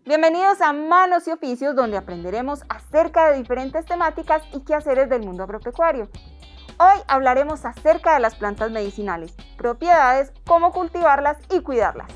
Bienvenidos a Manos y Oficios, donde aprenderemos acerca de diferentes temáticas y quehaceres del mundo agropecuario. Hoy hablaremos acerca de las plantas medicinales, propiedades, cómo cultivarlas y cuidarlas.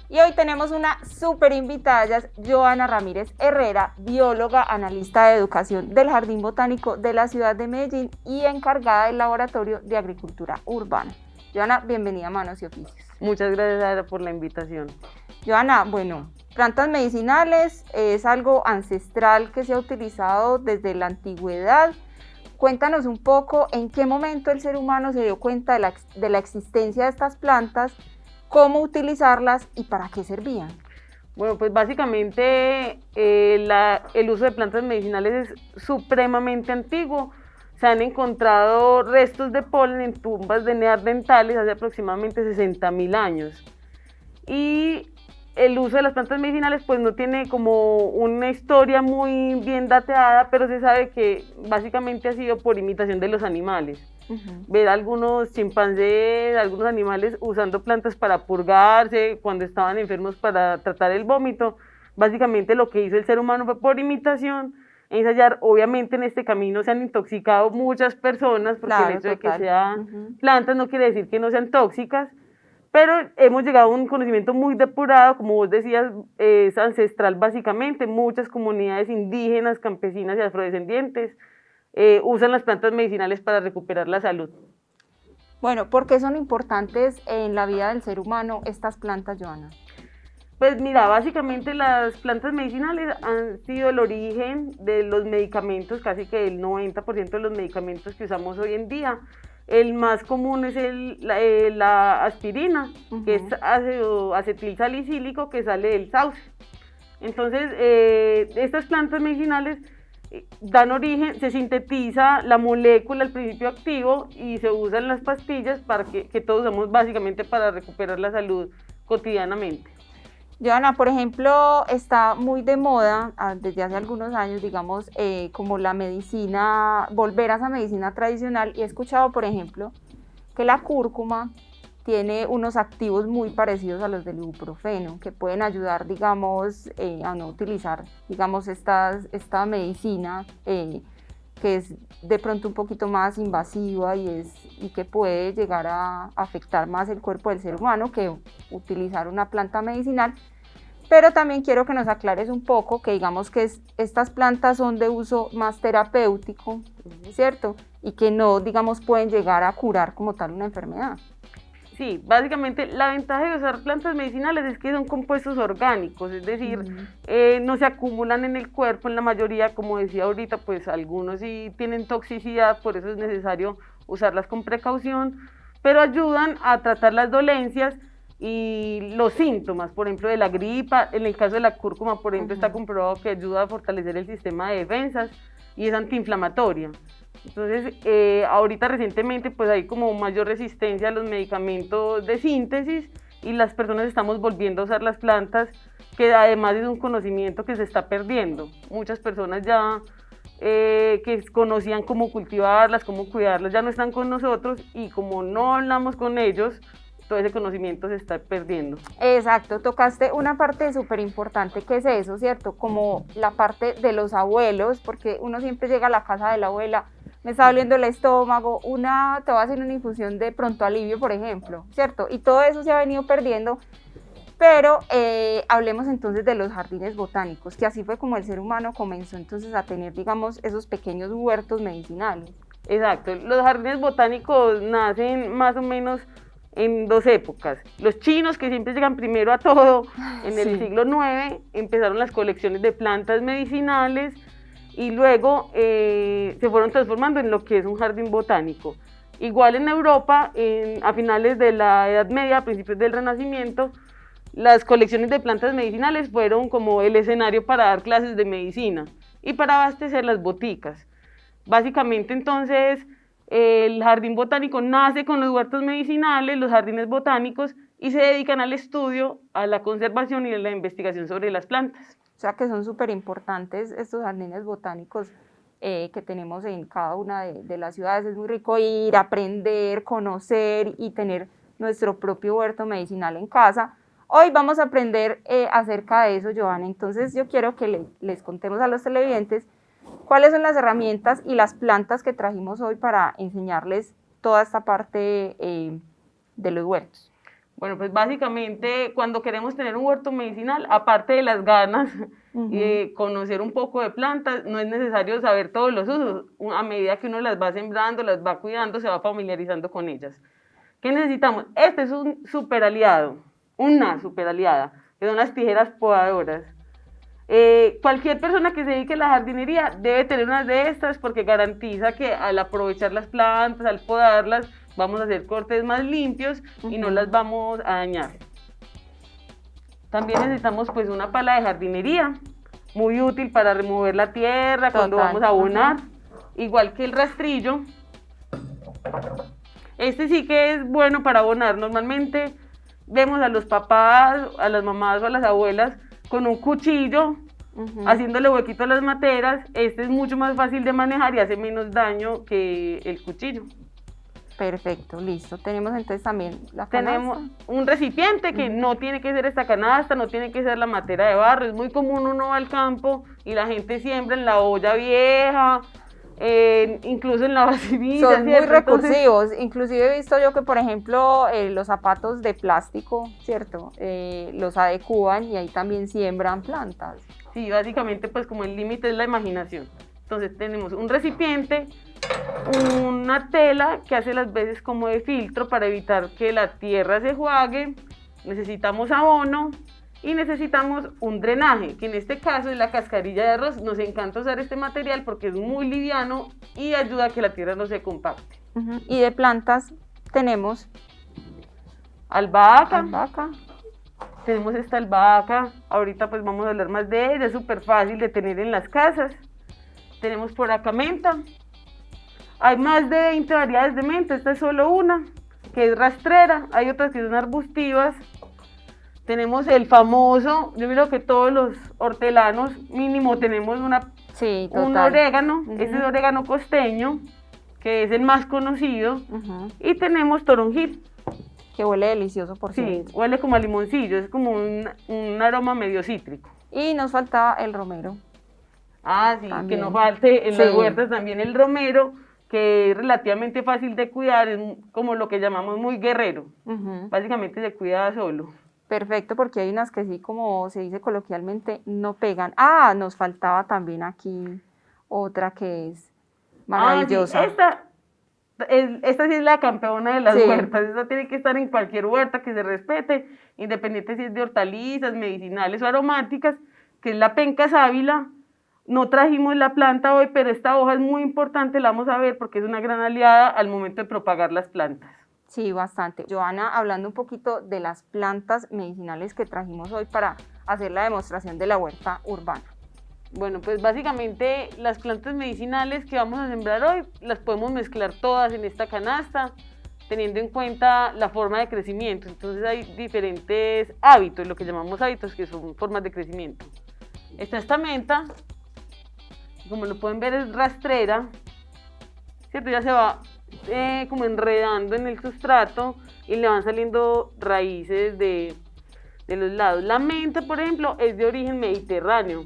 Y hoy tenemos una súper invitada, ella es Joana Ramírez Herrera, bióloga, analista de educación del Jardín Botánico de la ciudad de Medellín y encargada del Laboratorio de Agricultura Urbana. Joana, bienvenida a Manos y Oficios. Muchas gracias, Ada, por la invitación. Joana, bueno, plantas medicinales es algo ancestral que se ha utilizado desde la antigüedad. Cuéntanos un poco en qué momento el ser humano se dio cuenta de la existencia de estas plantas, cómo utilizarlas y para qué servían. Bueno, pues básicamente el uso de plantas medicinales es supremamente antiguo. Se han encontrado restos de polen en tumbas de neandertales hace aproximadamente 60.000 años. Y el uso de las plantas medicinales pues no tiene como una historia muy bien datada, pero se sabe que básicamente ha sido por imitación de los animales. Ver algunos chimpancés, algunos animales usando plantas para purgarse, cuando estaban enfermos para tratar el vómito. Básicamente lo que hizo el ser humano fue por imitación, ensayar. Obviamente en este camino se han intoxicado muchas personas, porque claro, el hecho de que sean plantas no quiere decir que no sean tóxicas, pero hemos llegado a un conocimiento muy depurado, como vos decías, es ancestral básicamente. Muchas comunidades indígenas, campesinas y afrodescendientes usan las plantas medicinales para recuperar la salud. Bueno, ¿por qué son importantes en la vida del ser humano estas plantas, Joana? Pues mira, básicamente las plantas medicinales han sido el origen de los medicamentos, casi que el 90% de los medicamentos que usamos hoy en día. El más común es la aspirina, que es ácido acetilsalicílico que sale del sauce. Entonces, estas plantas medicinales dan origen, se sintetiza la molécula, el principio activo, y se usan las pastillas para que todos usamos básicamente para recuperar la salud cotidianamente. Joana, por ejemplo, está muy de moda desde hace algunos años, digamos, como la medicina, volver a esa medicina tradicional, y he escuchado, por ejemplo, que la cúrcuma tiene unos activos muy parecidos a los del ibuprofeno, que pueden ayudar, digamos, a no utilizar, digamos, esta medicina que es de pronto un poquito más invasiva y que puede llegar a afectar más el cuerpo del ser humano que utilizar una planta medicinal. Pero también quiero que nos aclares un poco que digamos que estas plantas son de uso más terapéutico, ¿cierto? Y que no, digamos, pueden llegar a curar como tal una enfermedad. Sí, básicamente la ventaja de usar plantas medicinales es que son compuestos orgánicos, es decir, no se acumulan en el cuerpo en la mayoría, como decía ahorita, pues algunos sí tienen toxicidad, por eso es necesario usarlas con precaución, pero ayudan a tratar las dolencias y los síntomas, por ejemplo, de la gripa. En el caso de la cúrcuma, por ejemplo, está comprobado que ayuda a fortalecer el sistema de defensas y es antiinflamatoria. Entonces, ahorita recientemente pues hay como mayor resistencia a los medicamentos de síntesis y las personas estamos volviendo a usar las plantas, que además es un conocimiento que se está perdiendo. Muchas personas ya que conocían cómo cultivarlas, cómo cuidarlas, ya no están con nosotros, y como no hablamos con ellos, todo ese conocimiento se está perdiendo. Exacto, tocaste una parte súper importante que es eso, ¿cierto? Como la parte de los abuelos, porque uno siempre llega a la casa de la abuela, me está doliendo el estómago, te va a hacer una infusión de pronto alivio, por ejemplo, ¿cierto? Y todo eso se ha venido perdiendo, pero hablemos entonces de los jardines botánicos, que así fue como el ser humano comenzó entonces a tener, digamos, esos pequeños huertos medicinales. Exacto, los jardines botánicos nacen más o menos en dos épocas. Los chinos, que siempre llegan primero a todo, en el siglo IX empezaron las colecciones de plantas medicinales y luego se fueron transformando en lo que es un jardín botánico. Igual en Europa, a finales de la Edad Media, a principios del Renacimiento, las colecciones de plantas medicinales fueron como el escenario para dar clases de medicina y para abastecer las boticas. Básicamente entonces El jardín botánico nace con los huertos medicinales, los jardines botánicos, y se dedican al estudio, a la conservación y a la investigación sobre las plantas. O sea que son súper importantes estos jardines botánicos que tenemos en cada una de las ciudades. Es muy rico ir, aprender, conocer y tener nuestro propio huerto medicinal en casa. Hoy vamos a aprender acerca de eso, Joana. Entonces yo quiero que les contemos a los televidentes cuáles son las herramientas y las plantas que trajimos hoy para enseñarles toda esta parte de los huertos. Bueno, pues básicamente cuando queremos tener un huerto medicinal, aparte de las ganas y de conocer un poco de plantas, no es necesario saber todos los usos. A medida que uno las va sembrando, las va cuidando, se va familiarizando con ellas. ¿Qué necesitamos? Este es un super aliado, una super aliada, que son las tijeras podadoras. Cualquier persona que se dedique a la jardinería debe tener una de estas porque garantiza que al aprovechar las plantas, al podarlas, vamos a hacer cortes más limpios y no las vamos a dañar. También necesitamos pues una pala de jardinería, muy útil para remover la tierra cuando vamos a abonar, igual que el rastrillo. Este sí que es bueno para abonar. Normalmente vemos a los papás, a las mamás o a las abuelas con un cuchillo haciéndole huequito a las materas. Este es mucho más fácil de manejar y hace menos daño que el cuchillo. Perfecto, listo. Tenemos entonces también la canasta. Tenemos un recipiente que no tiene que ser esta canasta, no tiene que ser la matera de barro. Es muy común, uno va al campo y la gente siembra en la olla vieja, incluso en la vacinilla. Son muy recursivos. Entonces, inclusive he visto yo que, por ejemplo, los zapatos de plástico, ¿cierto? Los adecúan y ahí también siembran plantas. Sí, básicamente pues como el límite es la imaginación. Entonces tenemos un recipiente, una tela que hace las veces como de filtro para evitar que la tierra se juague, necesitamos abono y necesitamos un drenaje, que en este caso es la cascarilla de arroz. Nos encanta usar este material porque es muy liviano y ayuda a que la tierra no se compacte. Y de plantas tenemos albahaca. Albahaca. Tenemos esta albahaca, ahorita pues vamos a hablar más de ella, es súper fácil de tener en las casas. Tenemos por acá menta. Hay más de 20 variedades de menta, esta es solo una, que es rastrera, hay otras que son arbustivas. Tenemos el famoso, yo creo que todos los hortelanos mínimo tenemos un orégano, este es orégano costeño, que es el más conocido, y tenemos toronjil. Que huele delicioso, por cierto. Sí, huele como a limoncillo, es como un aroma medio cítrico. Y nos faltaba el romero. Ah, sí, también. Que no falte en las huertas también el romero, que es relativamente fácil de cuidar, es como lo que llamamos muy guerrero. Básicamente se cuida solo. Perfecto, porque hay unas que sí, como se dice coloquialmente, no pegan. Ah, nos faltaba también aquí otra que es maravillosa. Sí, esta sí es la campeona de las huertas. Esta tiene que estar en cualquier huerta que se respete, independiente si es de hortalizas, medicinales o aromáticas, que es la penca sábila. No trajimos la planta hoy, pero esta hoja es muy importante, la vamos a ver porque es una gran aliada al momento de propagar las plantas. Sí, bastante. Joana, hablando un poquito de las plantas medicinales que trajimos hoy para hacer la demostración de la huerta urbana. Bueno, pues básicamente las plantas medicinales que vamos a sembrar hoy las podemos mezclar todas en esta canasta, teniendo en cuenta la forma de crecimiento. Entonces hay diferentes hábitos, lo que llamamos hábitos, que son formas de crecimiento. Está esta menta, como lo pueden ver es rastrera, ¿cierto? Ya se va como enredando en el sustrato y le van saliendo raíces de los lados. La menta, por ejemplo, es de origen mediterráneo.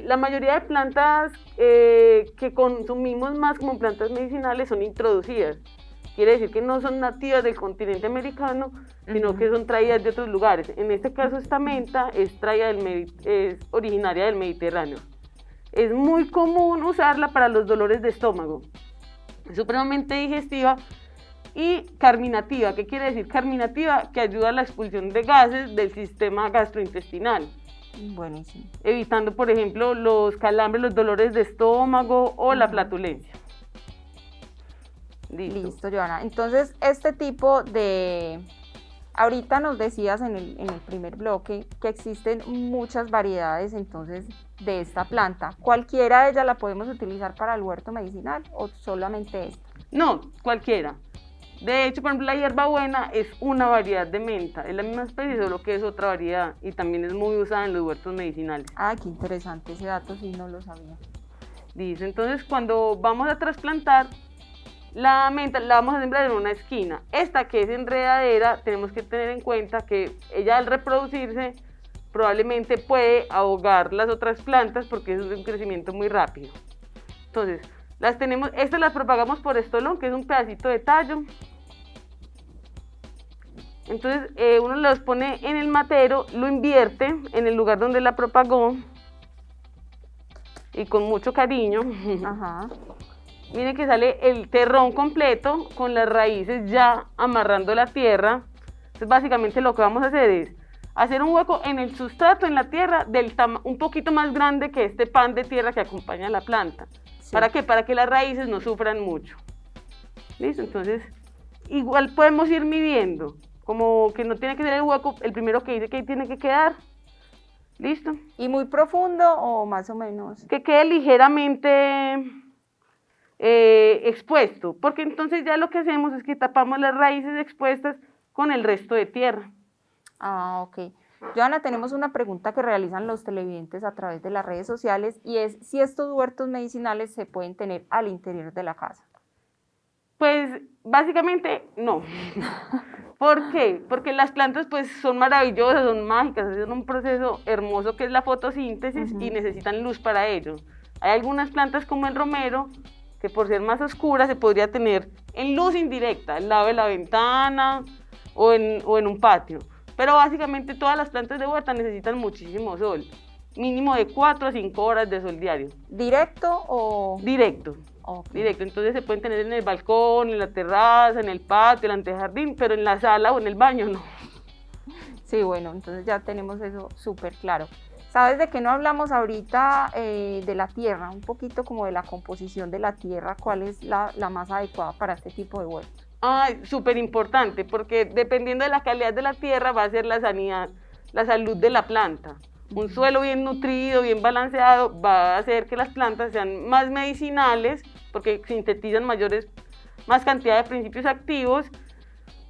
La mayoría de plantas que consumimos más como plantas medicinales son introducidas. Quiere decir que no son nativas del continente americano, sino que son traídas de otros lugares. En este caso, esta menta es originaria del Mediterráneo. Es muy común usarla para los dolores de estómago. Es supremamente digestiva y carminativa. ¿Qué quiere decir carminativa? Que ayuda a la expulsión de gases del sistema gastrointestinal. Buenísimo. Evitando, por ejemplo, los calambres, los dolores de estómago o la flatulencia. Listo, Joana. Entonces, este tipo de... Ahorita nos decías en el primer bloque que existen muchas variedades entonces de esta planta. ¿Cualquiera de ellas la podemos utilizar para el huerto medicinal o solamente esta? No, cualquiera. De hecho, por ejemplo, la hierbabuena es una variedad de menta, es la misma especie, solo que es otra variedad y también es muy usada en los huertos medicinales. Ah, qué interesante, ese dato sí no lo sabía. Dice, entonces cuando vamos a trasplantar, la menta la vamos a sembrar en una esquina. Esta que es enredadera, tenemos que tener en cuenta que ella al reproducirse probablemente puede ahogar las otras plantas porque es un crecimiento muy rápido. Entonces, estas las propagamos por estolón, que es un pedacito de tallo. Entonces, uno los pone en el matero, lo invierte en el lugar donde la propagó y con mucho cariño. Ajá. Miren que sale el terrón completo con las raíces ya amarrando la tierra. Entonces, básicamente lo que vamos a hacer es hacer un hueco en el sustrato, en la tierra, un poquito más grande que este pan de tierra que acompaña a la planta. Sí. ¿Para qué? Para que las raíces no sufran mucho. ¿Listo? Entonces, igual podemos ir midiendo, como que no tiene que ser el hueco el primero que dice que ahí tiene que quedar. ¿Listo? ¿Y muy profundo o más o menos? Que quede ligeramente expuesto, porque entonces ya lo que hacemos es que tapamos las raíces expuestas con el resto de tierra. Ah, ok. Joana, tenemos una pregunta que realizan los televidentes a través de las redes sociales y es si estos huertos medicinales se pueden tener al interior de la casa. Pues básicamente no. ¿Por qué? Porque las plantas pues son maravillosas, son mágicas, hacen un proceso hermoso que es la fotosíntesis y necesitan luz para ello. Hay algunas plantas como el romero que por ser más oscuras se podría tener en luz indirecta, al lado de la ventana o en un patio. Pero básicamente todas las plantas de huerta necesitan muchísimo sol, mínimo de 4 a 5 horas de sol diario. ¿Directo o...? Directo. Okay. Directo, entonces se pueden tener en el balcón, en la terraza, en el patio, en el antejardín, pero en la sala o en el baño no. Sí, bueno, entonces ya tenemos eso súper claro. ¿Sabes de qué no hablamos ahorita? De la tierra, un poquito como de la composición de la tierra, ¿cuál es la más adecuada para este tipo de huertos? Súper importante, porque dependiendo de la calidad de la tierra va a ser la sanidad, la salud de la planta. Un suelo bien nutrido, bien balanceado, va a hacer que las plantas sean más medicinales, porque sintetizan más cantidad de principios activos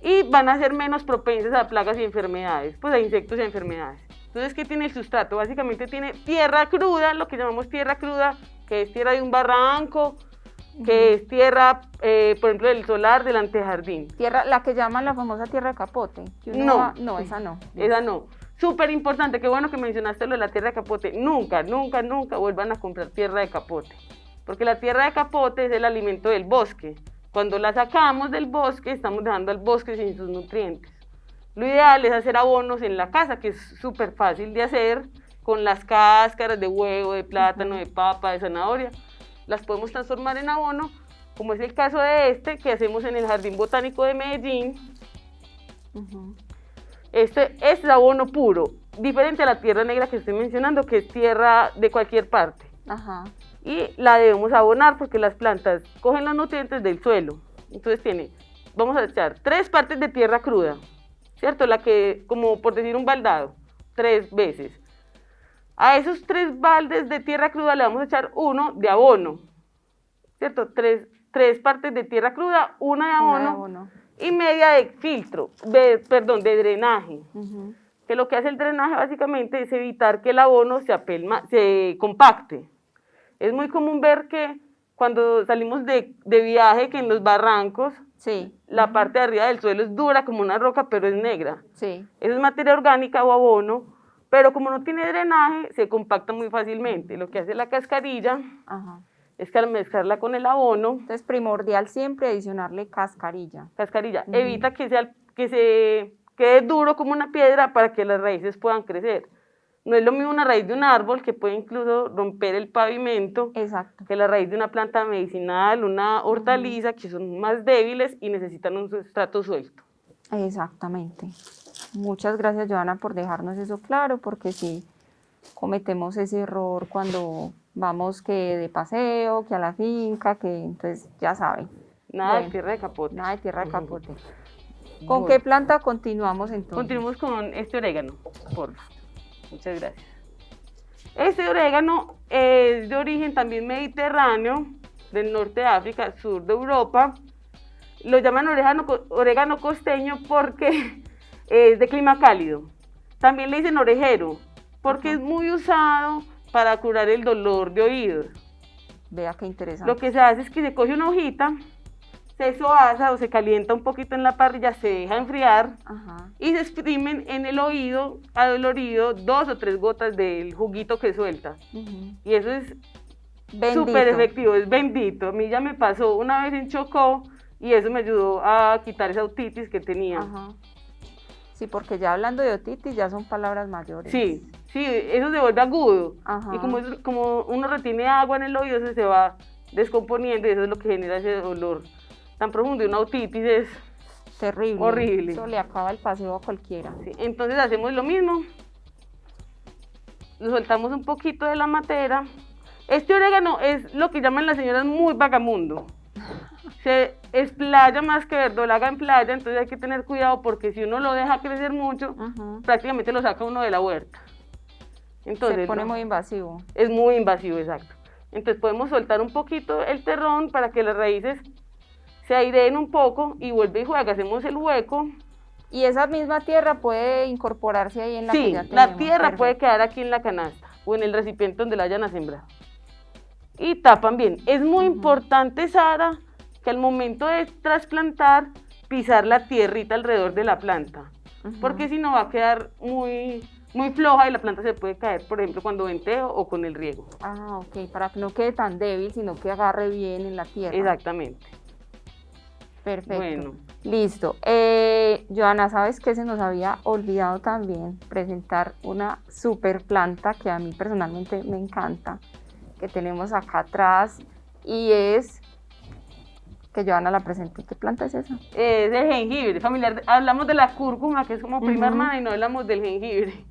y van a ser menos propensas a plagas y enfermedades, pues a insectos y a enfermedades. Entonces, ¿qué tiene el sustrato? Básicamente tiene tierra cruda, lo que llamamos tierra cruda, que es tierra de un barranco, que es tierra, por ejemplo, del solar, del antejardín. Tierra, la que llaman la famosa tierra de capote. No, esa no. Esa no. Súper importante, qué bueno que mencionaste lo de la tierra de capote. Nunca, nunca, nunca vuelvan a comprar tierra de capote, porque la tierra de capote es el alimento del bosque. Cuando la sacamos del bosque, estamos dejando al bosque sin sus nutrientes. Lo ideal es hacer abonos en la casa, que es súper fácil de hacer, con las cáscaras de huevo, de plátano, de papa, de zanahoria. Las podemos transformar en abono, como es el caso de este, que hacemos en el Jardín Botánico de Medellín. Este es abono puro, diferente a la tierra negra que estoy mencionando, que es tierra de cualquier parte. Y la debemos abonar porque las plantas cogen los nutrientes del suelo. Entonces vamos a echar 3 partes de tierra cruda, ¿cierto? La que, como por decir un baldado, 3 veces. A esos 3 baldes de tierra cruda le vamos a echar 1 de abono, ¿cierto? 3 partes de tierra cruda, 1 de abono y media de filtro, de drenaje. Que lo que hace el drenaje básicamente es evitar que el abono se compacte. Es muy común ver que cuando salimos de viaje, que en los barrancos, la parte de arriba del suelo es dura como una roca, pero es negra. Eso es materia orgánica o abono, pero como no tiene drenaje, se compacta muy fácilmente. Lo que hace la cascarilla es que al mezclarla con el abono... Entonces, primordial siempre adicionarle cascarilla. Evita que se quede duro como una piedra para que las raíces puedan crecer. No es lo mismo una raíz de un árbol que puede incluso romper el pavimento que la raíz de una planta medicinal, una hortaliza, que son más débiles y necesitan un sustrato suelto. Exactamente. Muchas gracias, Joana, por dejarnos eso claro, porque sí cometemos ese error cuando vamos que de paseo, que a la finca, que entonces ya saben. Nada de tierra de capote. Nada de tierra de capote. ¿Con qué planta continuamos entonces? Continuamos con este orégano, por favor. Muchas gracias. Este orégano es de origen también mediterráneo, del norte de África, sur de Europa, Lo llaman orégano costeño porque es de clima cálido. También le dicen orejero porque es muy usado para curar el dolor de oídos. Vea qué interesante. Lo que se hace es que se coge una hojita, se soasa o se calienta un poquito en la parrilla, se deja enfriar y se exprimen en el oído adolorido 2 o 3 gotas del juguito que suelta. Y eso es súper efectivo, es bendito. A mí ya me pasó una vez en Chocó y eso me ayudó a quitar esa otitis que tenía. Sí, porque ya hablando de otitis ya son palabras mayores. Sí, eso se vuelve agudo. Y como uno retiene agua en el oído, eso se va descomponiendo y eso es lo que genera ese dolor tan profundo. Y una otitis es terrible, horrible. Eso le acaba el paseo a cualquiera. Sí, entonces hacemos lo mismo, lo soltamos un poquito de la matera. Este orégano es lo que llaman las señoras muy vagamundo. Se explaya más que verdolaga en playa, entonces hay que tener cuidado porque si uno lo deja crecer mucho, prácticamente lo saca uno de la huerta. Entonces, se pone muy invasivo. Es muy invasivo, exacto. Entonces podemos soltar un poquito el terrón para que las raíces se aireen un poco y vuelve y juega, hacemos el hueco. ¿Y esa misma tierra puede incorporarse ahí en la que ya tenemos? La tierra puede quedar aquí en la canasta o en el recipiente donde la vayan a sembrar. Y tapan bien. Es muy importante, Sara, que al momento de trasplantar, pisar la tierrita alrededor de la planta, porque si no va a quedar muy floja y la planta se puede caer, por ejemplo, cuando venteo o con el riego. Ok, para que no quede tan débil, sino que agarre bien en la tierra. Exactamente. Perfecto. Bueno. Listo. Joana, ¿sabes qué? Se nos había olvidado también presentar una super planta que a mí personalmente me encanta, que tenemos acá atrás, y es que Joana la presente. ¿Qué planta es esa? Es el jengibre familiar. Hablamos de la cúrcuma, que es como prima hermana, y no hablamos del jengibre.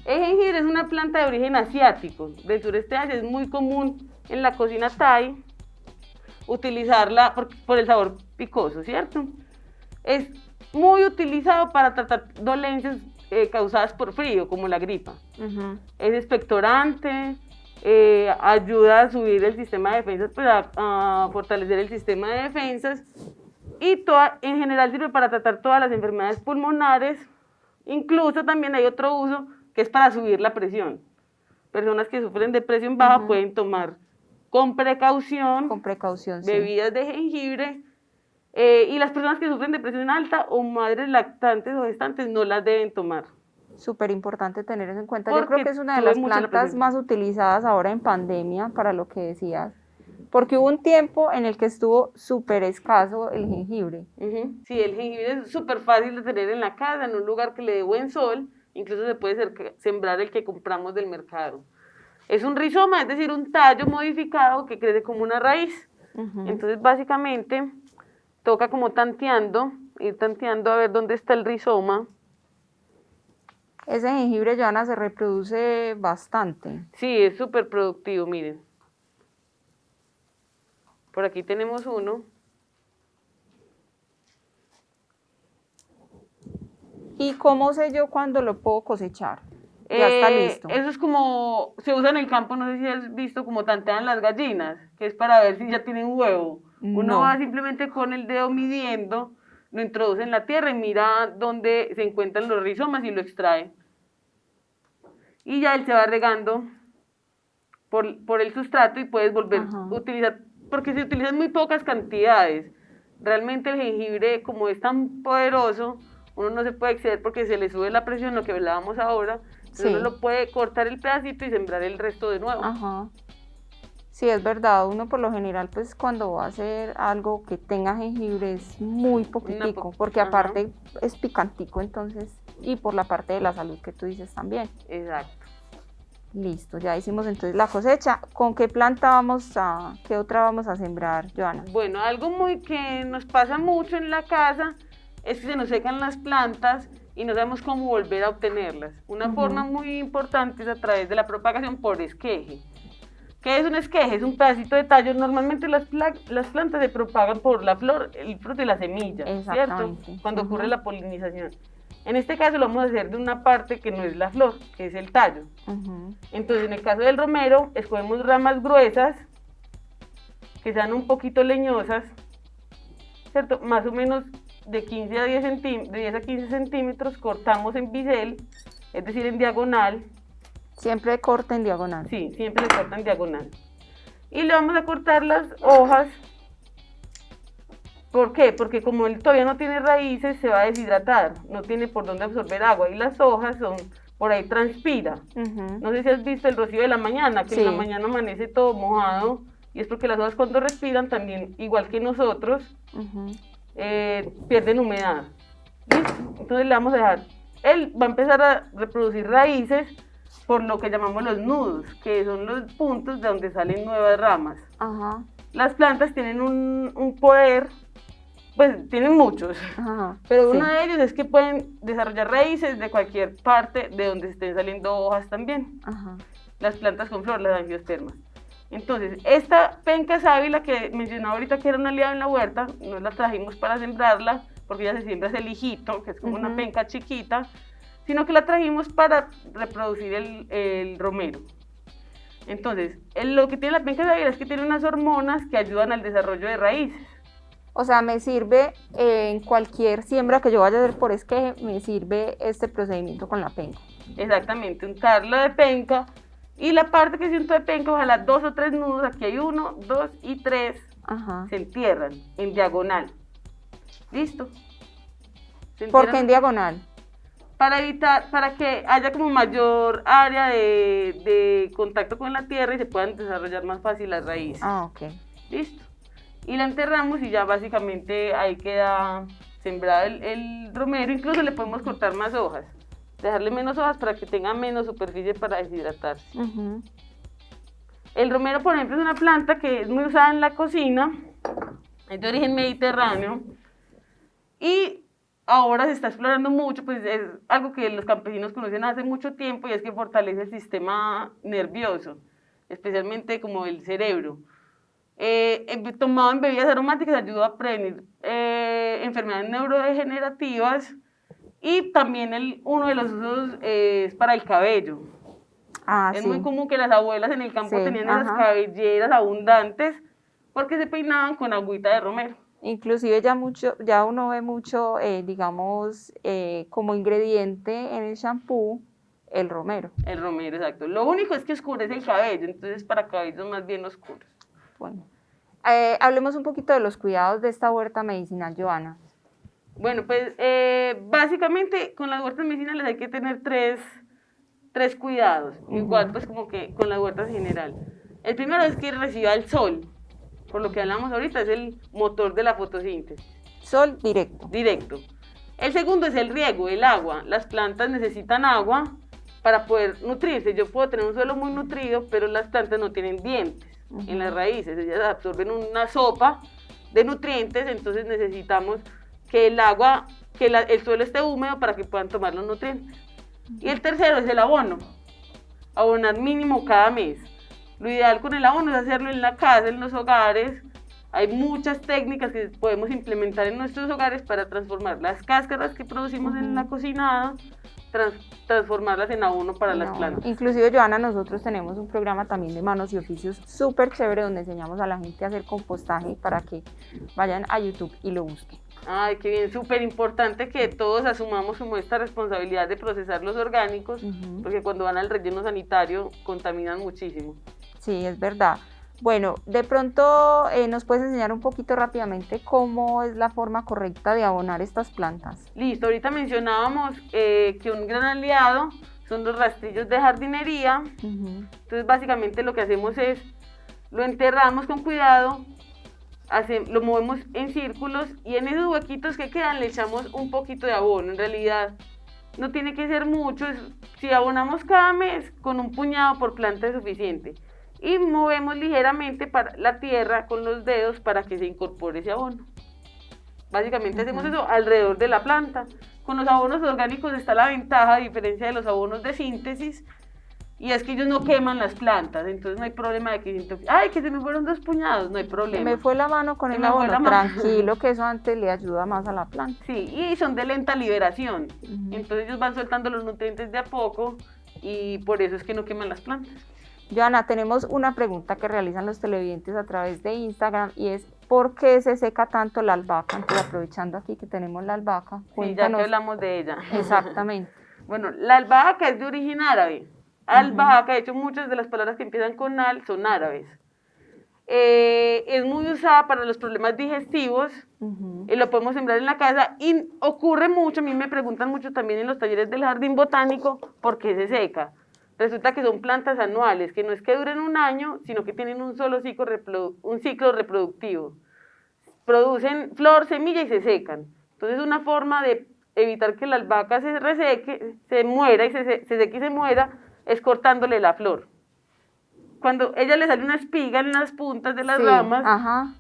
El jengibre es una planta de origen asiático, del sureste de Asia. Es muy común en la cocina thai utilizarla por el sabor picoso, ¿cierto? Es muy utilizado para tratar dolencias causadas por frío, como la gripa. Es expectorante, ayuda a subir el sistema de defensas, pues a fortalecer el sistema de defensas, y en general sirve para tratar todas las enfermedades pulmonares. Incluso también hay otro uso que es para subir la presión. Personas que sufren de presión baja pueden tomar con precaución bebidas de jengibre, y las personas que sufren de presión alta o madres lactantes o gestantes no las deben tomar. Súper importante tener eso en cuenta. Yo creo que es una de las plantas más utilizadas ahora en pandemia, para lo que decías, porque hubo un tiempo en el que estuvo súper escaso el jengibre. Sí, el jengibre es súper fácil de tener en la casa, en un lugar que le dé buen sol. Incluso se puede sembrar el que compramos del mercado. Es un rizoma, es decir, un tallo modificado que crece como una raíz. Entonces, básicamente, toca como ir tanteando a ver dónde está el rizoma. Ese jengibre, Joana, se reproduce bastante. Sí, es súper productivo, miren. Por aquí tenemos uno. ¿Y cómo sé yo cuándo lo puedo cosechar? Ya está listo. Eso es como, se usa en el campo, no sé si has visto cómo tantean las gallinas, que es para ver si ya tienen huevo. Uno va simplemente con el dedo midiendo, lo introduce en la tierra y mira dónde se encuentran los rizomas y lo extrae. Y ya él se va regando por el sustrato y puedes volver a utilizar, porque se utilizan muy pocas cantidades. Realmente el jengibre, como es tan poderoso, uno no se puede exceder porque se le sube la presión, lo que hablábamos ahora. Uno lo puede cortar el pedacito y sembrar el resto de nuevo. Sí, es verdad. Uno por lo general, pues cuando va a hacer algo que tenga jengibre es muy poquitico, porque aparte es picantico, entonces, y por la parte de la salud que tú dices también. Exacto. Listo, ya hicimos entonces la cosecha. ¿Con qué planta qué otra vamos a sembrar, Joana? Bueno, algo que nos pasa mucho en la casa es que se nos secan las plantas y no sabemos cómo volver a obtenerlas. Una forma muy importante es a través de la propagación por esqueje. ¿Qué es un esqueje? Es un pedacito de tallo. Normalmente las plantas se propagan por la flor, el fruto y la semilla, ¿cierto? Cuando ocurre la polinización. En este caso lo vamos a hacer de una parte que no es la flor, que es el tallo. Entonces, en el caso del romero, escogemos ramas gruesas, que sean un poquito leñosas, ¿cierto? Más o menos de 15 a 10 de 10 a 15 centímetros cortamos en bisel, es decir, en diagonal. Siempre corta en diagonal. Sí, siempre se corta en diagonal. Y le vamos a cortar las hojas. ¿Por qué? Porque como él todavía no tiene raíces, se va a deshidratar, no tiene por dónde absorber agua. Y las hojas son, por ahí transpira. No sé si has visto el rocío de la mañana, que en la mañana amanece todo mojado. Y es porque las hojas cuando respiran también, igual que nosotros, pierden humedad. ¿Listo? Entonces le vamos a dejar. Él va a empezar a reproducir raíces por lo que llamamos los nudos, que son los puntos de donde salen nuevas ramas. Las plantas tienen un poder, pues tienen muchos, pero uno de ellos es que pueden desarrollar raíces de cualquier parte de donde estén saliendo hojas también. Las plantas con flor, las angiospermas. Entonces, esta penca sábila que mencionaba ahorita que era una aliada en la huerta, nos la trajimos para sembrarla, porque ya se siembra el hijito, que es como una penca chiquita, sino que la trajimos para reproducir el romero. Entonces, lo que tiene la penca sábila es que tiene unas hormonas que ayudan al desarrollo de raíces. O sea, me sirve en cualquier siembra que yo vaya a hacer por esqueje, me sirve este procedimiento con la penca. Exactamente, untarla de penca. Y la parte que siento de penca, ojalá 2 o 3 nudos, aquí hay 1, 2 y 3, se entierran en diagonal. ¿Listo? ¿Por qué en diagonal? Para evitar, para que haya como mayor área de contacto con la tierra y se puedan desarrollar más fácil las raíces. ¿Listo? Y la enterramos y ya básicamente ahí queda sembrado el romero, incluso le podemos cortar más hojas. Dejarle menos hojas para que tenga menos superficie para deshidratarse. El romero, por ejemplo, es una planta que es muy usada en la cocina, es de origen mediterráneo y ahora se está explorando mucho, pues es algo que los campesinos conocen hace mucho tiempo y es que fortalece el sistema nervioso, especialmente como el cerebro. Tomado en bebidas aromáticas ayuda a prevenir enfermedades neurodegenerativas. Y también uno de los usos es para el cabello. Es muy común que las abuelas en el campo tenían esas cabelleras abundantes porque se peinaban con agüita de romero. Inclusive ya uno ve mucho, digamos, como ingrediente en el shampoo, el romero. El romero, exacto. Lo único es que oscurece el cabello, entonces para cabellos más bien oscuros. Bueno, hablemos un poquito de los cuidados de esta huerta medicinal, Joana. Bueno, pues básicamente con las huertas medicinales hay que tener tres cuidados, igual pues como que con las huertas en general. El primero es que reciba el sol, por lo que hablamos ahorita, es el motor de la fotosíntesis. Sol directo. Directo. El segundo es el riego, el agua. Las plantas necesitan agua para poder nutrirse. Yo puedo tener un suelo muy nutrido, pero las plantas no tienen dientes en las raíces, ellas absorben una sopa de nutrientes, entonces necesitamos que el agua, el suelo esté húmedo para que puedan tomar los nutrientes. Y el tercero es el abono, abonar mínimo cada mes. Lo ideal con el abono es hacerlo en la casa, en los hogares. Hay muchas técnicas que podemos implementar en nuestros hogares para transformar las cáscaras que producimos en la cocinada, transformarlas en abono para las plantas. Inclusive, Joana, nosotros tenemos un programa también de manos y oficios súper chévere donde enseñamos a la gente a hacer compostaje para que vayan a YouTube y lo busquen. Ay, qué bien, súper importante que todos asumamos como esta responsabilidad de procesar los orgánicos, porque cuando van al relleno sanitario contaminan muchísimo. Sí, es verdad. Bueno, de pronto nos puedes enseñar un poquito rápidamente cómo es la forma correcta de abonar estas plantas. Listo, ahorita mencionábamos que un gran aliado son los rastrillos de jardinería. Entonces básicamente lo que hacemos es, lo enterramos con cuidado, lo movemos en círculos y en esos huequitos que quedan le echamos un poquito de abono. En realidad no tiene que ser mucho, si abonamos cada mes con un puñado por planta es suficiente. Y movemos ligeramente para la tierra con los dedos para que se incorpore ese abono. Básicamente hacemos eso alrededor de la planta. Con los abonos orgánicos está la ventaja, a diferencia de los abonos de síntesis, y es que ellos no queman las plantas, entonces no hay problema de que ¡ay, que se me fueron 2 puñados! No hay problema. Me fue la mano con el abono, tranquilo, que eso antes le ayuda más a la planta. Sí, y son de lenta liberación, entonces ellos van soltando los nutrientes de a poco y por eso es que no queman las plantas. Joana, tenemos una pregunta que realizan los televidentes a través de Instagram y es ¿por qué se seca tanto la albahaca? Entonces, aprovechando aquí que tenemos la albahaca, Sí, ya cuéntanos. que hablamos de ella. Exactamente. Bueno, la albahaca es de origen árabe. Albahaca, de hecho, muchas de las palabras que empiezan con al son árabes. Es muy usada para los problemas digestivos, lo podemos sembrar en la casa y ocurre mucho, a mí me preguntan mucho también en los talleres del jardín botánico, ¿por qué se seca? Resulta que son plantas anuales, que no es que duren un año, sino que tienen un solo ciclo, ciclo reproductivo. Producen flor, semilla y se secan. Entonces una forma de evitar que la albahaca se reseque, se muera y se seque y se muera, es cortándole la flor. Cuando ella le sale una espiga en las puntas de las ramas,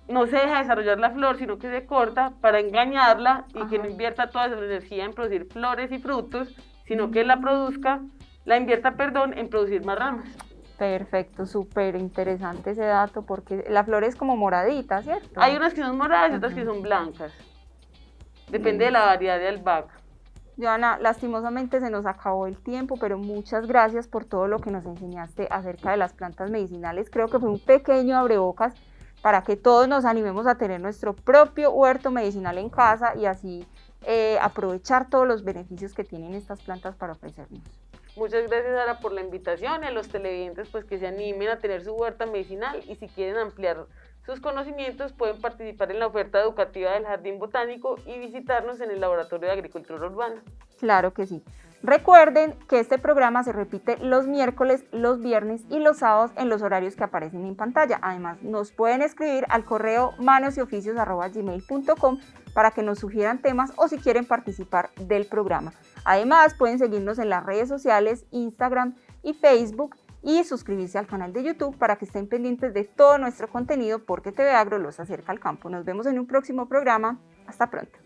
no se deja desarrollar la flor, sino que se corta para engañarla y que no invierta toda su energía en producir flores y frutos, sino que la invierta, en producir más ramas. Perfecto, súper interesante ese dato, porque la flor es como moradita, ¿cierto? Hay unas que son moradas y otras que son blancas. Depende de la variedad de albahaca. Joana, lastimosamente se nos acabó el tiempo, pero muchas gracias por todo lo que nos enseñaste acerca de las plantas medicinales. Creo que fue un pequeño abrebocas para que todos nos animemos a tener nuestro propio huerto medicinal en casa y así aprovechar todos los beneficios que tienen estas plantas para ofrecernos. Muchas gracias, Sara, por la invitación y a los televidentes pues que se animen a tener su huerta medicinal y si quieren ampliar sus conocimientos pueden participar en la oferta educativa del Jardín Botánico y visitarnos en el Laboratorio de Agricultura Urbana. Claro que sí. Recuerden que este programa se repite los miércoles, los viernes y los sábados en los horarios que aparecen en pantalla. Además, nos pueden escribir al correo manosyOficios@gmail.com para que nos sugieran temas o si quieren participar del programa. Además, pueden seguirnos en las redes sociales, Instagram y Facebook y suscribirse al canal de YouTube para que estén pendientes de todo nuestro contenido porque TV Agro los acerca al campo. Nos vemos en un próximo programa. Hasta pronto.